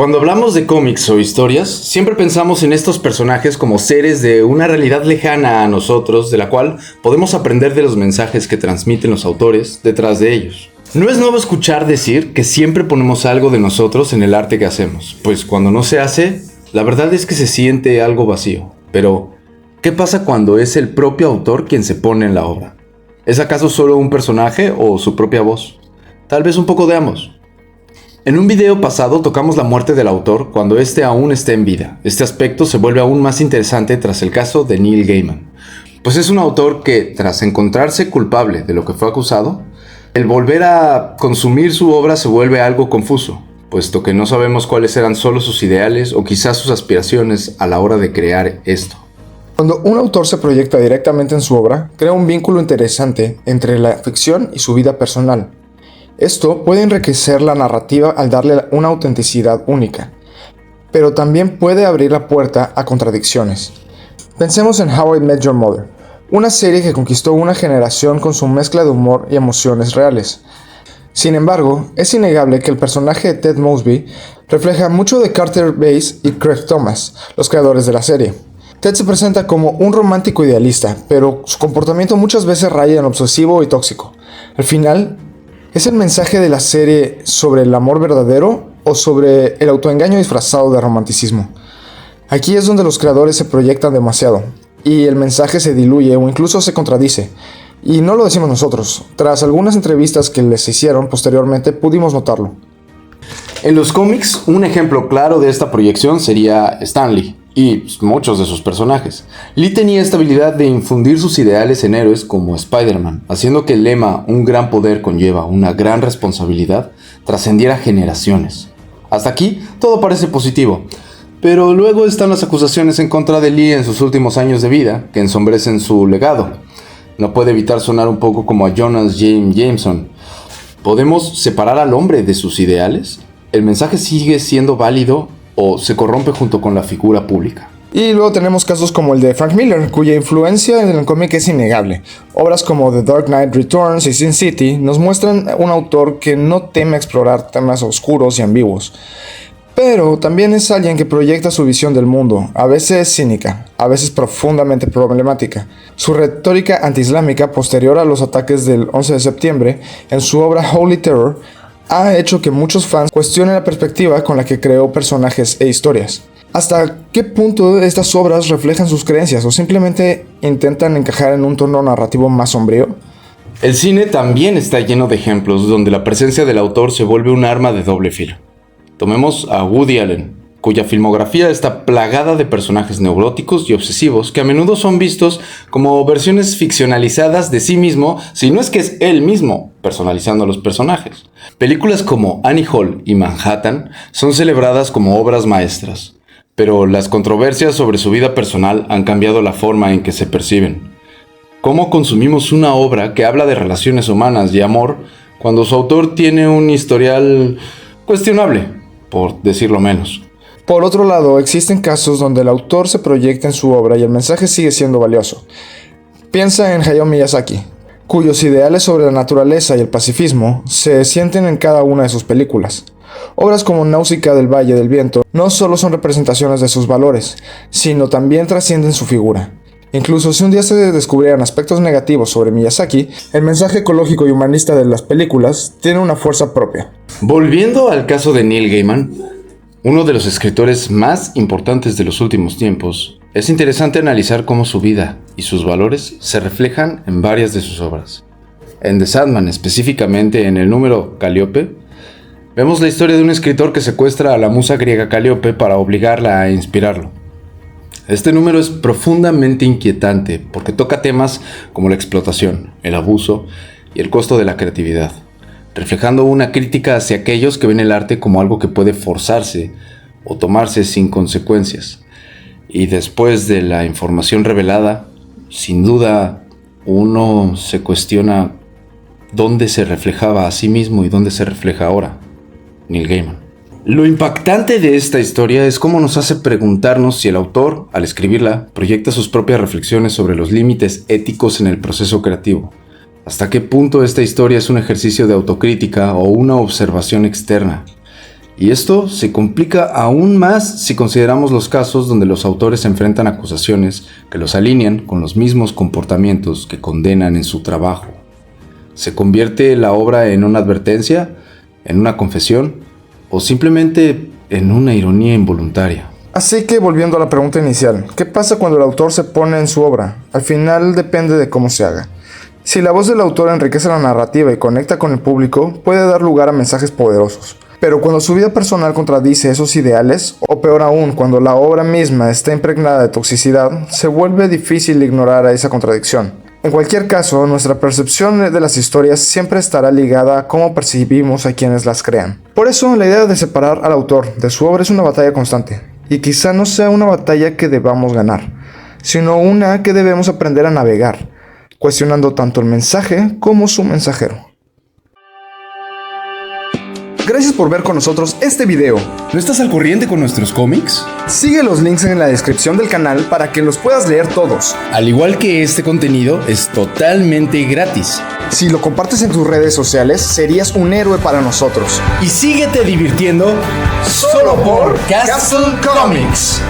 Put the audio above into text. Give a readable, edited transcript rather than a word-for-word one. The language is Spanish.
Cuando hablamos de cómics o historias, siempre pensamos en estos personajes como seres de una realidad lejana a nosotros, de la cual podemos aprender de los mensajes que transmiten los autores detrás de ellos. No es nuevo escuchar decir que siempre ponemos algo de nosotros en el arte que hacemos, pues cuando no se hace, la verdad es que se siente algo vacío. Pero, ¿qué pasa cuando es el propio autor quien se pone en la obra? ¿Es acaso solo un personaje o su propia voz? Tal vez un poco de ambos. En un video pasado tocamos la muerte del autor cuando éste aún está en vida. Este aspecto se vuelve aún más interesante tras el caso de Neil Gaiman, pues es un autor que, tras encontrarse culpable de lo que fue acusado, el volver a consumir su obra se vuelve algo confuso, puesto que no sabemos cuáles eran solo sus ideales o quizás sus aspiraciones a la hora de crear esto. Cuando un autor se proyecta directamente en su obra, crea un vínculo interesante entre la ficción y su vida personal. Esto puede enriquecer la narrativa al darle una autenticidad única, pero también puede abrir la puerta a contradicciones. Pensemos en How I Met Your Mother, una serie que conquistó una generación con su mezcla de humor y emociones reales. Sin embargo, es innegable que el personaje de Ted Mosby refleja mucho de Carter Bass y Craig Thomas, los creadores de la serie. Ted se presenta como un romántico idealista, pero su comportamiento muchas veces raya en obsesivo y tóxico. Al final, ¿es el mensaje de la serie sobre el amor verdadero o sobre el autoengaño disfrazado de romanticismo? Aquí es donde los creadores se proyectan demasiado, y el mensaje se diluye o incluso se contradice. Y no lo decimos nosotros, tras algunas entrevistas que les hicieron posteriormente pudimos notarlo. En los cómics, un ejemplo claro de esta proyección sería Stan Lee y muchos de sus personajes. Lee tenía esta habilidad de infundir sus ideales en héroes como Spider-Man, haciendo que el lema "un gran poder conlleva una gran responsabilidad" trascendiera generaciones. Hasta aquí todo parece positivo, pero luego están las acusaciones en contra de Lee en sus últimos años de vida, que ensombrecen su legado. No puede evitar sonar un poco como a Jonas Jameson. ¿Podemos separar al hombre de sus ideales? ¿El mensaje sigue siendo válido o se corrompe junto con la figura pública? Y luego tenemos casos como el de Frank Miller, cuya influencia en el cómic es innegable. Obras como The Dark Knight Returns y Sin City nos muestran un autor que no teme explorar temas oscuros y ambiguos. Pero también es alguien que proyecta su visión del mundo, a veces cínica, a veces profundamente problemática. Su retórica antiislámica posterior a los ataques del 11 de septiembre, en su obra Holy Terror, ha hecho que muchos fans cuestionen la perspectiva con la que creó personajes e historias. ¿Hasta qué punto estas obras reflejan sus creencias o simplemente intentan encajar en un tono narrativo más sombrío? El cine también está lleno de ejemplos donde la presencia del autor se vuelve un arma de doble filo. Tomemos a Woody Allen, cuya filmografía está plagada de personajes neuróticos y obsesivos que a menudo son vistos como versiones ficcionalizadas de sí mismo, si no es que es él mismo personalizando a los personajes. Películas como Annie Hall y Manhattan son celebradas como obras maestras, pero las controversias sobre su vida personal han cambiado la forma en que se perciben. ¿Cómo consumimos una obra que habla de relaciones humanas y amor cuando su autor tiene un historial cuestionable, por decirlo menos? Por otro lado, existen casos donde el autor se proyecta en su obra y el mensaje sigue siendo valioso. Piensa en Hayao Miyazaki, cuyos ideales sobre la naturaleza y el pacifismo se sienten en cada una de sus películas. Obras como Náusica del Valle del Viento no solo son representaciones de sus valores, sino también trascienden su figura. Incluso si un día se descubrieran aspectos negativos sobre Miyazaki, el mensaje ecológico y humanista de las películas tiene una fuerza propia. Volviendo al caso de Neil Gaiman, uno de los escritores más importantes de los últimos tiempos, es interesante analizar cómo su vida y sus valores se reflejan en varias de sus obras. En The Sandman, específicamente en el número Calíope, vemos la historia de un escritor que secuestra a la musa griega Calíope para obligarla a inspirarlo. Este número es profundamente inquietante porque toca temas como la explotación, el abuso y el costo de la creatividad, reflejando una crítica hacia aquellos que ven el arte como algo que puede forzarse o tomarse sin consecuencias. Y después de la información revelada, sin duda uno se cuestiona dónde se reflejaba a sí mismo y dónde se refleja ahora Neil Gaiman. Lo impactante de esta historia es cómo nos hace preguntarnos si el autor, al escribirla, proyecta sus propias reflexiones sobre los límites éticos en el proceso creativo. ¿Hasta qué punto esta historia es un ejercicio de autocrítica o una observación externa? Y esto se complica aún más si consideramos los casos donde los autores enfrentan acusaciones que los alinean con los mismos comportamientos que condenan en su trabajo. ¿Se convierte la obra en una advertencia, en una confesión o simplemente en una ironía involuntaria? Así que volviendo a la pregunta inicial, ¿qué pasa cuando el autor se pone en su obra? Al final depende de cómo se haga. Si la voz del autor enriquece la narrativa y conecta con el público, puede dar lugar a mensajes poderosos. Pero cuando su vida personal contradice esos ideales, o peor aún, cuando la obra misma está impregnada de toxicidad, se vuelve difícil ignorar a esa contradicción. En cualquier caso, nuestra percepción de las historias siempre estará ligada a cómo percibimos a quienes las crean. Por eso, la idea de separar al autor de su obra es una batalla constante. Y quizá no sea una batalla que debamos ganar, sino una que debemos aprender a navegar, cuestionando tanto el mensaje como su mensajero. Gracias por ver con nosotros este video. ¿No estás al corriente con nuestros cómics? Sigue los links en la descripción del canal para que los puedas leer todos. Al igual que este contenido, es totalmente gratis. Si lo compartes en tus redes sociales, serías un héroe para nosotros. Y síguete divirtiendo solo por Castle Comics.